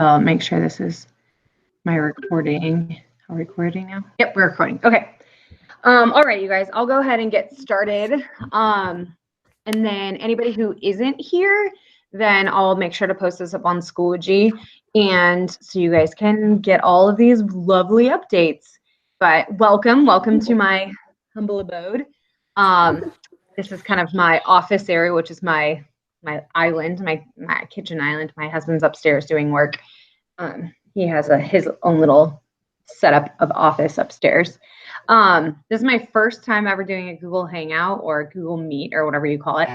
I'll make sure this is my recording. Are we recording now? Yep, we're recording. Okay. All right, you guys, I'll go ahead and get started. And then anybody who isn't here, then I'll make sure to post this up on Schoology, and so you guys can get all of these lovely updates. But welcome to my humble abode. This is kind of my office area, which is my island, my kitchen island. My husband's upstairs doing work. He has his own little setup of office upstairs. This is my first time ever doing a Google Hangout or Google Meet or whatever you call it.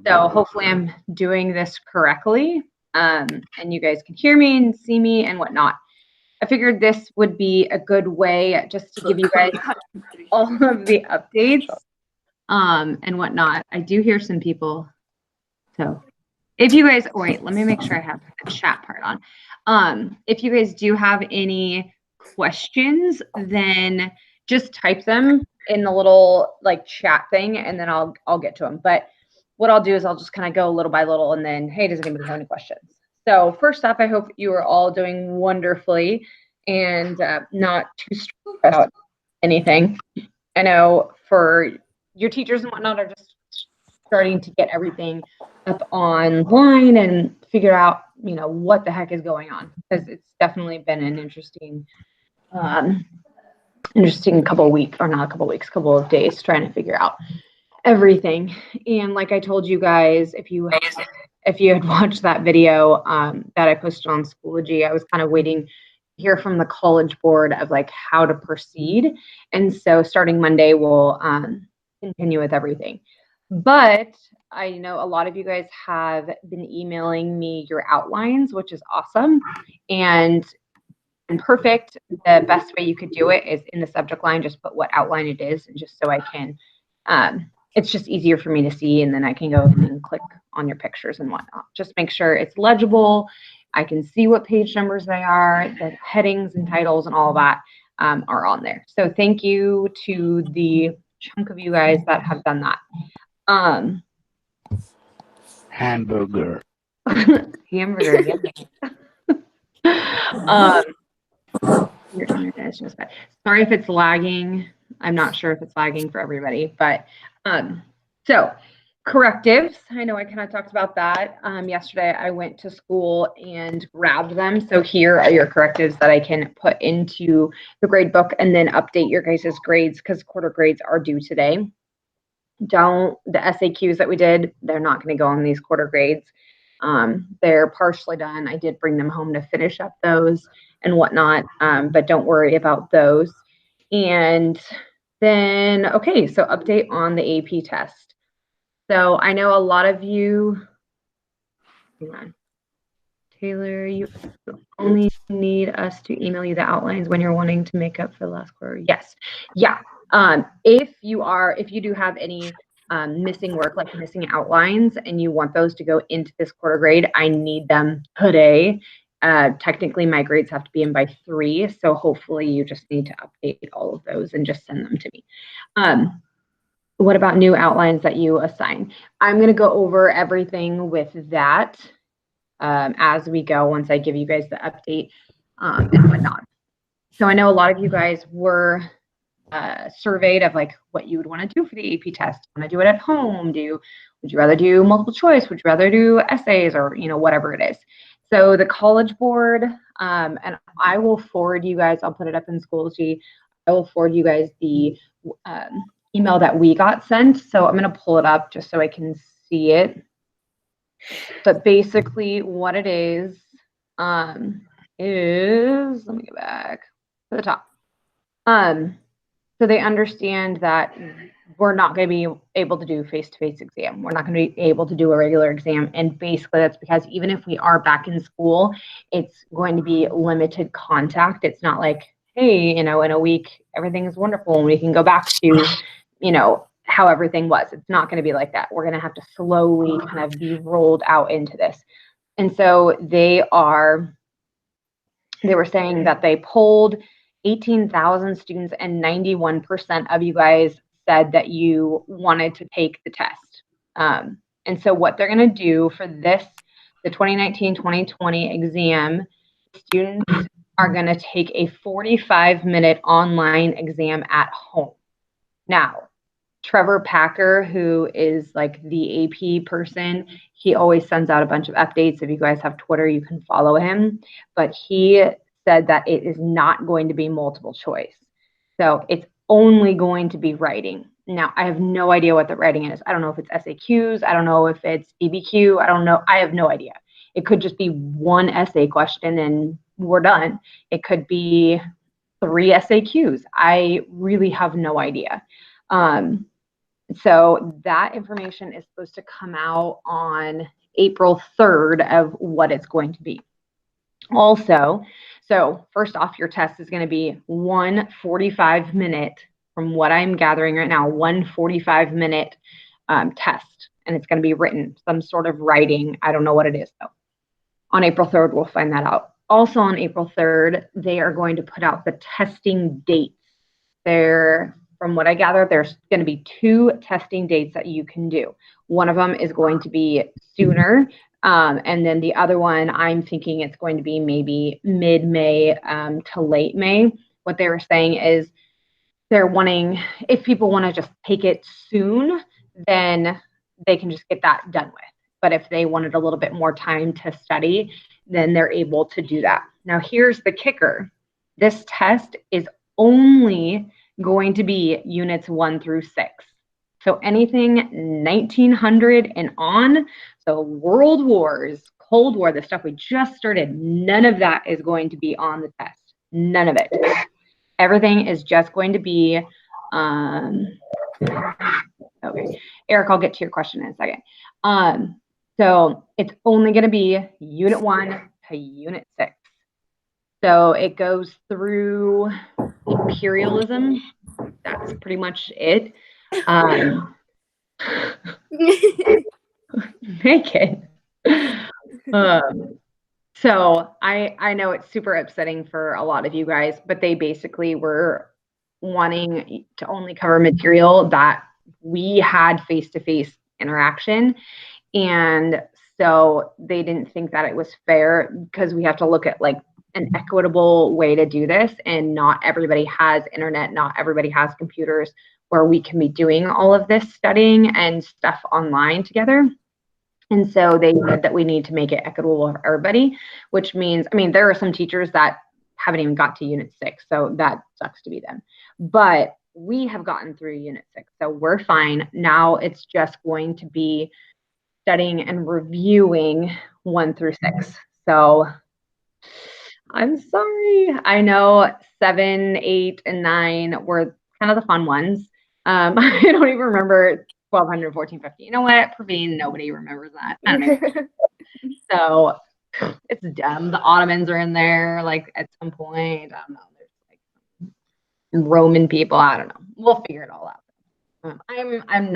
So hopefully I'm doing this correctly, and you guys can hear me and see me and whatnot. I figured this would be a good way just to give you guys all of the updates and whatnot. I do hear some people. So if you guys, wait, let me make sure I have the chat part on. If you guys do have any questions, then just type them in the little like chat thing, and then I'll get to them. But what I'll do is I'll just kind of go little by little, and then, hey, does anybody have any questions? So first off, I hope you are all doing wonderfully and not too stressed about anything. I know for your teachers and whatnot are just starting to get everything up online and figure out, you know, what the heck is going on, because it's definitely been an interesting couple of weeks, or not a couple of weeks, couple of days trying to figure out everything. And like I told you guys, if you had watched that video that I posted on Schoology, I was kind of waiting to hear from the College Board of like how to proceed. And so starting Monday, we'll continue with everything. But I know a lot of you guys have been emailing me your outlines, which is awesome and perfect. The best way you could do it is in the subject line, just put what outline it is, and just so I can, it's just easier for me to see, and then I can go and click on your pictures and whatnot. Just make sure it's legible. I can see what page numbers they are, the headings and titles and all that are on there. So thank you to the chunk of you guys that have done that. Hamburger. Hamburger. Your internet is just bad. Sorry if it's lagging. I'm not sure if it's lagging for everybody, but so correctives. I know I kind of talked about that yesterday. I went to school and grabbed them. So here are your correctives that I can put into the grade book and then update your guys' grades, because quarter grades are due today. The SAQs that we did, they're not going to go on these quarter grades. They're partially done. I did bring them home to finish up those and whatnot, but don't worry about those. And then, okay, so update on the AP test. So I know a lot of you, hang on. Taylor, you only need us to email you the outlines when you're wanting to make up for the last quarter. Yes. Yeah. If you do have any missing work, like missing outlines, and you want those to go into this quarter grade, I need them today. Technically, my grades have to be in by 3, so hopefully you just need to update all of those and just send them to me. What about new outlines that you assign? I'm going to go over everything with that as we go, once I give you guys the update and whatnot. So I know a lot of you guys were surveyed of like what you would want to do for the AP test. Want to do it at home? Would you rather do multiple choice? Would you rather do essays, or whatever it is? So the College Board, and I will forward you guys. I'll put it up in Schoology. I will forward you guys the email that we got sent. So I'm going to pull it up just so I can see it. But basically, what it is let me go back to the top. So they understand that we're not going to be able to do face-to-face exam. We're not going to be able to do a regular exam. And basically that's because even if we are back in school, it's going to be limited contact. It's not like, hey, in a week, everything is wonderful and we can go back to, how everything was. It's not going to be like that. We're going to have to slowly kind of be rolled out into this. And so they were saying that they polled 18,000 students and 91% of you guys said that you wanted to take the test. And so what they're going to do for this, the 2019-2020 exam, students are going to take a 45-minute online exam at home. Now, Trevor Packer, who is like the AP person, he always sends out a bunch of updates. If you guys have Twitter, you can follow him. But he said that it is not going to be multiple choice. So it's only going to be writing. Now, I have no idea what the writing is. I don't know if it's SAQs. I don't know if it's DBQ. I don't know. I have no idea. It could just be one essay question and we're done. It could be 3 SAQs. I really have no idea. So that information is supposed to come out on April 3rd of what it's going to be. Also, so first off, your test is going to be 1 45-minute, from what I'm gathering right now, 1 45-minute test. And it's going to be written, some sort of writing. I don't know what it is, though. On April 3rd, we'll find that out. Also on April 3rd, they are going to put out the testing dates. From what I gather, there's going to be 2 testing dates that you can do. One of them is going to be sooner. And then the other one, I'm thinking it's going to be maybe mid-May to late May. What they were saying is they're wanting, if people want to just take it soon, then they can just get that done with. But if they wanted a little bit more time to study, then they're able to do that. Now, here's the kicker. This test is only going to be units 1 through 6. So anything 1900 and on, so World Wars, Cold War, the stuff we just started, none of that is going to be on the test. None of it. Everything is just going to be, okay, Eric, I'll get to your question in a second. So it's only going to be unit 1 to unit 6. So it goes through imperialism. That's pretty much it. Make it. So I know it's super upsetting for a lot of you guys, but they basically were wanting to only cover material that we had face-to-face interaction. And so they didn't think that it was fair because we have to look at like an equitable way to do this. And not everybody has internet, not everybody has computers where we can be doing all of this studying and stuff online together. And so they said that we need to make it equitable for everybody, which means, I mean, there are some teachers that haven't even got to unit 6, so that sucks to be them. But we have gotten through unit 6, so we're fine. Now it's just going to be studying and reviewing 1 through 6. So I'm sorry. I know 7, 8, and 9 were kind of the fun ones. I don't even remember 1200, 1450. You know what, Praveen? Nobody remembers that. I don't know. So it's dumb. The Ottomans are in there, like at some point. I don't know. There's like Roman people. I don't know. We'll figure it all out. I'm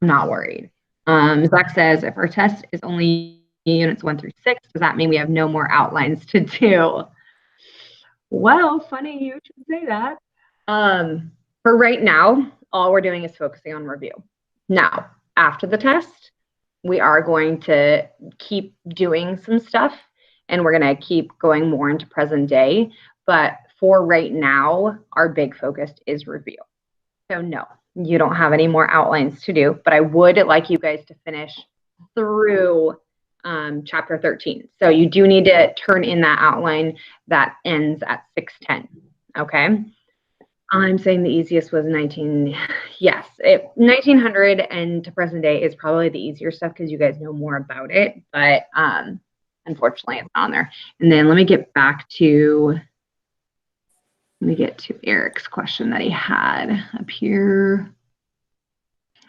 not worried. Zach says, if our test is only units 1 through 6, does that mean we have no more outlines to do? Well, funny you should say that. For right now, all we're doing is focusing on review. Now, after the test, we are going to keep doing some stuff and we're going to keep going more into present day. But for right now, our big focus is review. So no, you don't have any more outlines to do, but I would like you guys to finish through chapter 13. So you do need to turn in that outline that ends at 610. Okay. I'm saying the easiest was 1900 and to present day is probably the easier stuff because you guys know more about it, but unfortunately it's not on there. And then let me get to Eric's question that he had up here.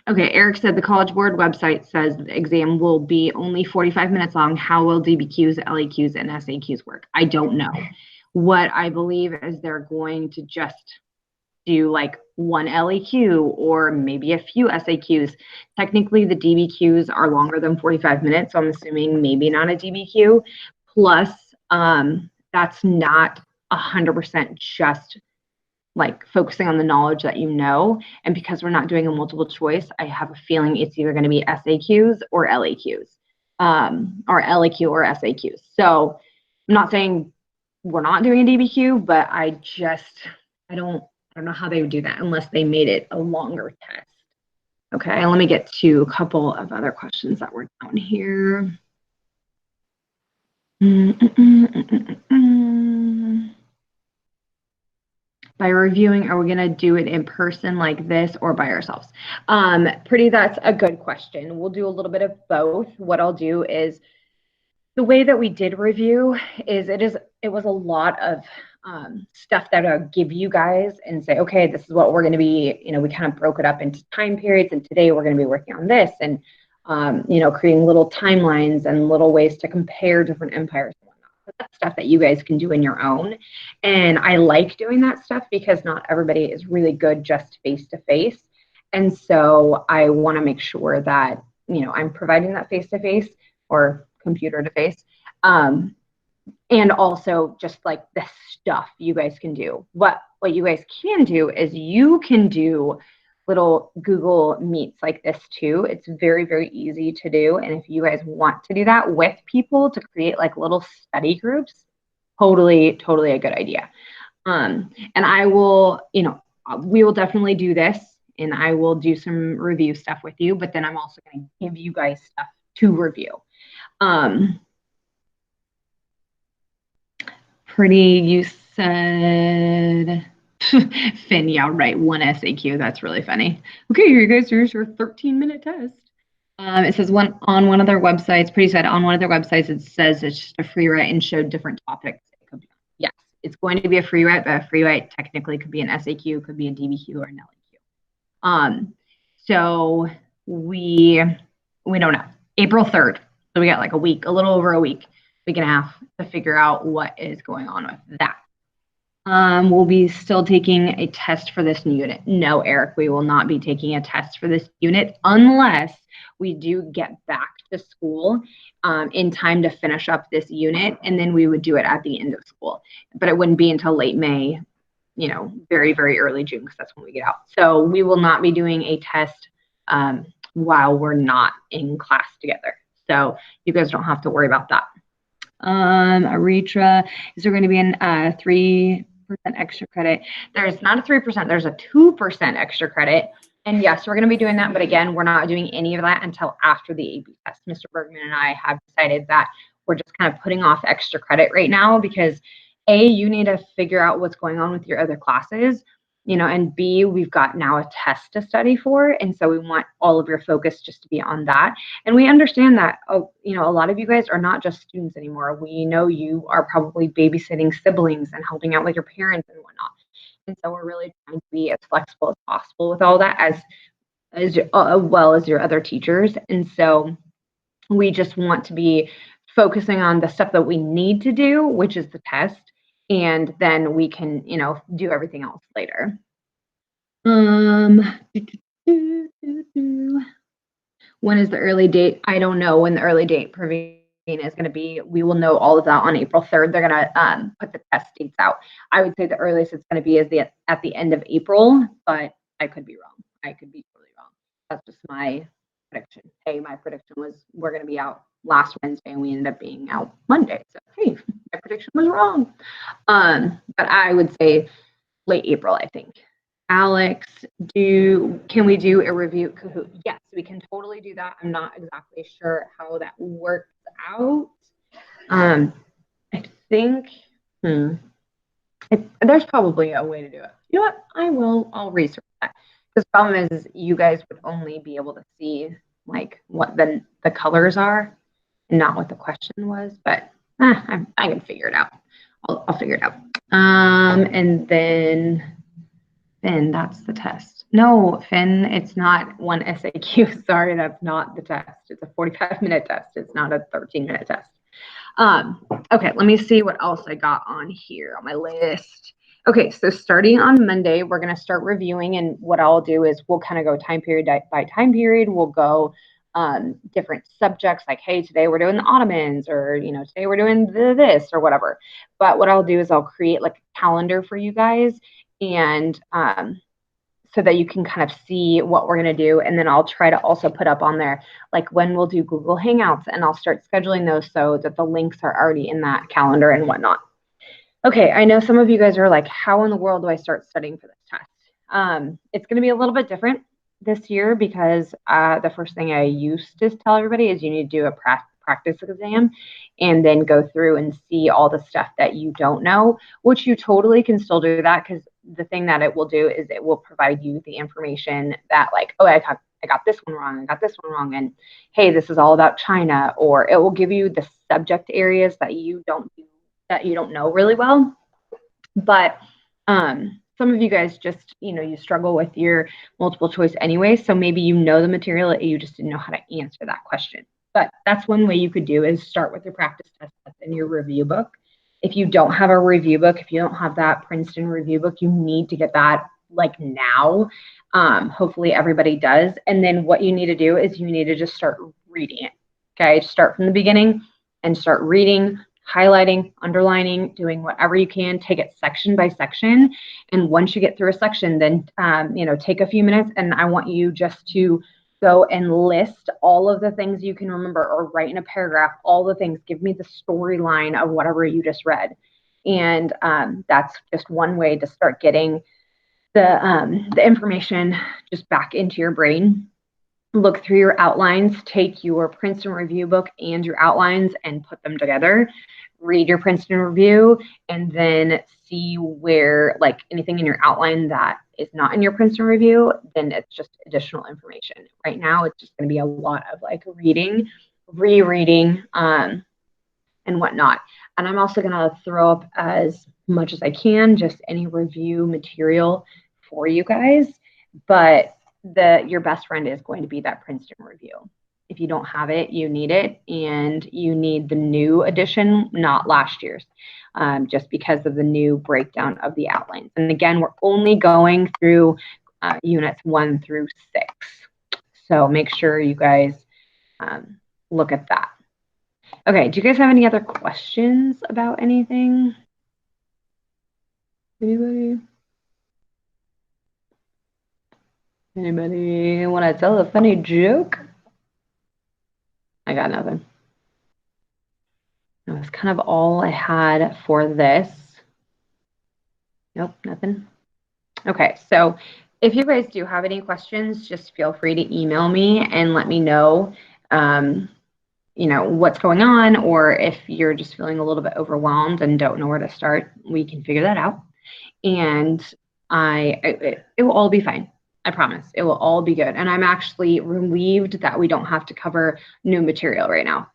Okay, Eric said the College Board website says the exam will be only 45 minutes long. How will DBQs, LEQs, and SAQs work? I don't know. What I believe is they're going to just do like 1 LEQ or maybe a few SAQs. Technically, the DBQs are longer than 45 minutes, so I'm assuming maybe not a DBQ. Plus, that's not 100% just like focusing on the knowledge that you know. And because we're not doing a multiple choice, I have a feeling it's either going to be SAQs or LEQs, or LEQ or SAQs. So I'm not saying we're not doing a DBQ, but I don't know how they would do that unless they made it a longer test. Okay, let me get to a couple of other questions that were down here. By reviewing, are we going to do it in person like this or by ourselves? That's a good question. We'll do a little bit of both. What I'll do is the way that we did review is it was a lot of stuff that I'll give you guys and say, okay, this is what we're going to be, we kind of broke it up into time periods, and today we're going to be working on this, and creating little timelines and little ways to compare different empires and whatnot. So that's stuff that you guys can do in your own. And I like doing that stuff because not everybody is really good just face to face. And so I want to make sure that, I'm providing that face to face or computer to face. And also just like the stuff you guys can do. What you guys can do is you can do little Google Meets like this too. It's very, very easy to do. And if you guys want to do that with people to create like little study groups, totally, totally a good idea. And I will, we will definitely do this, and I will do some review stuff with you, but then I'm also going to give you guys stuff to review. Pretty, you said, Finn, yeah, right, one SAQ, that's really funny. Okay, here you guys, here's your 13-minute test. It says on one of their websites, Pretty said on one of their websites, it says it's just a free write and showed different topics it could be on. Yes, it's going to be a free write, but a free write technically could be an SAQ, could be a DBQ or an LAQ. So we don't know. April 3rd. So we got like a week, a little over a week and a half to figure out what is going on with that. We'll be still taking a test for this new unit. No, Eric, we will not be taking a test for this unit unless we do get back to school in time to finish up this unit, and then we would do it at the end of school. But it wouldn't be until late May, very, very early June, because that's when we get out. So we will not be doing a test while we're not in class together. So you guys don't have to worry about that. Aritra, is there going to be an 3% extra credit? There's not a 3%, there's a 2% extra credit. And yes, we're going to be doing that. But again, we're not doing any of that until after the AP test. Mr. Bergman and I have decided that we're just kind of putting off extra credit right now because A, you need to figure out what's going on with your other classes, and B, we've got now a test to study for. And so we want all of your focus just to be on that. And we understand that, a lot of you guys are not just students anymore. We know you are probably babysitting siblings and helping out with your parents and whatnot. And so we're really trying to be as flexible as possible with all that as well as your other teachers. And so we just want to be focusing on the stuff that we need to do, which is the test. And then we can, do everything else later. When is the early date? I don't know when the early date Praveen is going to be. We will know all of that on April 3rd. They're going to put the test dates out. I would say the earliest it's going to be is at the end of April, but I could be wrong. I could be totally wrong. That's just my prediction. Hey, my prediction was we're going to be out last Wednesday, and we ended up being out Monday. So, hey, my prediction was wrong. But I would say late April, I think. Alex, can we do a review Kahoot? Yes, we can totally do that. I'm not exactly sure how that works out. I think there's probably a way to do it. You know what? I'll research that. Because the problem is you guys would only be able to see like what the colors are and not what the question was, but I can figure it out. I'll figure it out. And then Finn, that's the test. No, Finn, it's not one SAQ. Sorry, that's not the test. It's a 45-minute test. It's not a 13-minute test. Okay, let me see what else I got on here on my list. Okay, so starting on Monday, we're going to start reviewing, and what I'll do is we'll kind of go time period by time period. We'll go different subjects like, hey, today we're doing the Ottomans, or, today we're doing this or whatever. But what I'll do is I'll create like a calendar for you guys, and so that you can kind of see what we're going to do. And then I'll try to also put up on there, like when we'll do Google Hangouts, and I'll start scheduling those so that the links are already in that calendar and whatnot. Okay, I know some of you guys are like, how in the world do I start studying for this test? It's going to be a little bit different this year because the first thing I used to tell everybody is you need to do a practice exam and then go through and see all the stuff that you don't know, which you totally can still do that because the thing that it will do is it will provide you the information that like, oh, I got this one wrong, I got this one wrong, and hey, this is all about China, or it will give you the subject areas that you don't know really well. But some of you guys just, you struggle with your multiple choice anyway. So maybe you know the material, you just didn't know how to answer that question. But that's one way you could do is start with your practice test in your review book. If you don't have a review book, if you don't have that Princeton review book, you need to get that like now. Hopefully everybody does. And then what you need to do is you need to just start reading it. Okay, start from the beginning and start reading, highlighting, underlining, doing whatever you can. Take it section by section. And once you get through a section, then, take a few minutes and I want you just to go and list all of the things you can remember or write in a paragraph, all the things. Give me the storyline of whatever you just read. And that's just one way to start getting the information just back into your brain. Look through your outlines, take your Princeton review book and your outlines and put them together. Read your Princeton review and then see where, like, anything in your outline that is not in your Princeton review, then it's just additional information. Right now, it's just going to be a lot of like reading, rereading, and whatnot. And I'm also going to throw up as much as I can, just any review material for you guys. But your best friend is going to be that Princeton review. If you don't have it, you need it, and you need the new edition, not last year's, just because of the new breakdown of the outlines. And again, we're only going through units 1 through 6. So make sure you guys look at that. Okay, do you guys have any other questions about anything? Anybody? Anybody want to tell a funny joke? I got nothing. That's kind of all I had for this. Nope, nothing. Okay, so if you guys do have any questions, just feel free to email me and let me know, what's going on, or if you're just feeling a little bit overwhelmed and don't know where to start, we can figure that out. And it will all be fine. I promise it will all be good. And I'm actually relieved that we don't have to cover new material right now.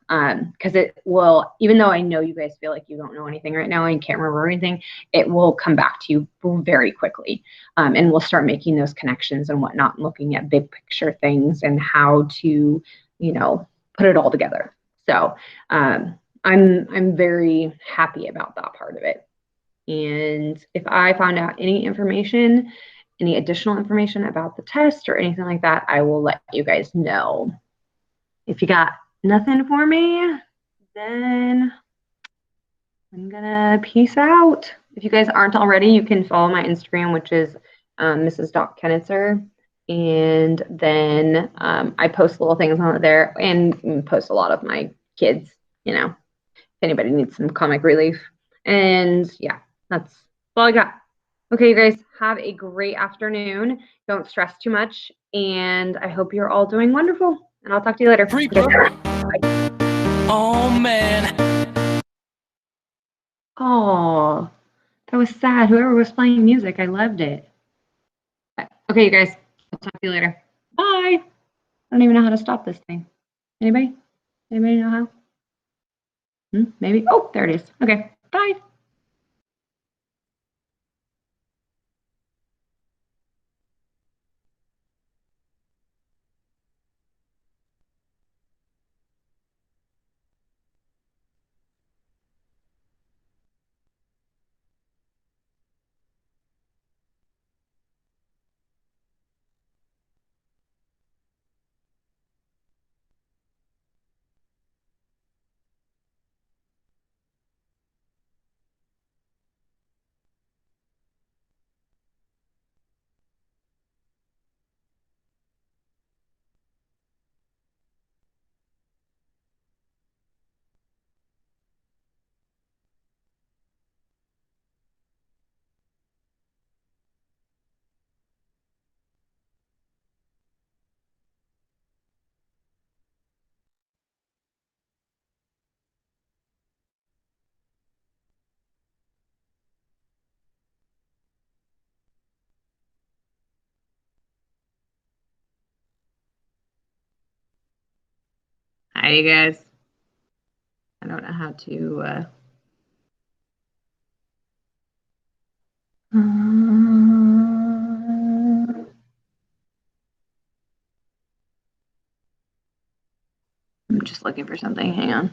Because it will, even though I know you guys feel like you don't know anything right now and can't remember anything, it will come back to you very quickly. And we'll start making those connections and whatnot, looking at big picture things and how to, put it all together. So I'm very happy about that part of it. And if I found out any additional information about the test or anything like that, I will let you guys know. If you got nothing for me, then I'm gonna peace out. If you guys aren't already, you can follow my Instagram, which is Mrs. Doc Kennitzer. And then I post little things on there and post a lot of my kids, if anybody needs some comic relief. And yeah, that's all I got. Okay, you guys, have a great afternoon. Don't stress too much. And I hope you're all doing wonderful. And I'll talk to you later. Oh, man. Oh, that was sad. Whoever was playing music, I loved it. Okay, you guys, I'll talk to you later. Bye. I don't even know how to stop this thing. Anybody? Anybody know how? Maybe. Oh, there it is. Okay, bye. Hi, you guys. I don't know how to. I'm just looking for something. Hang on.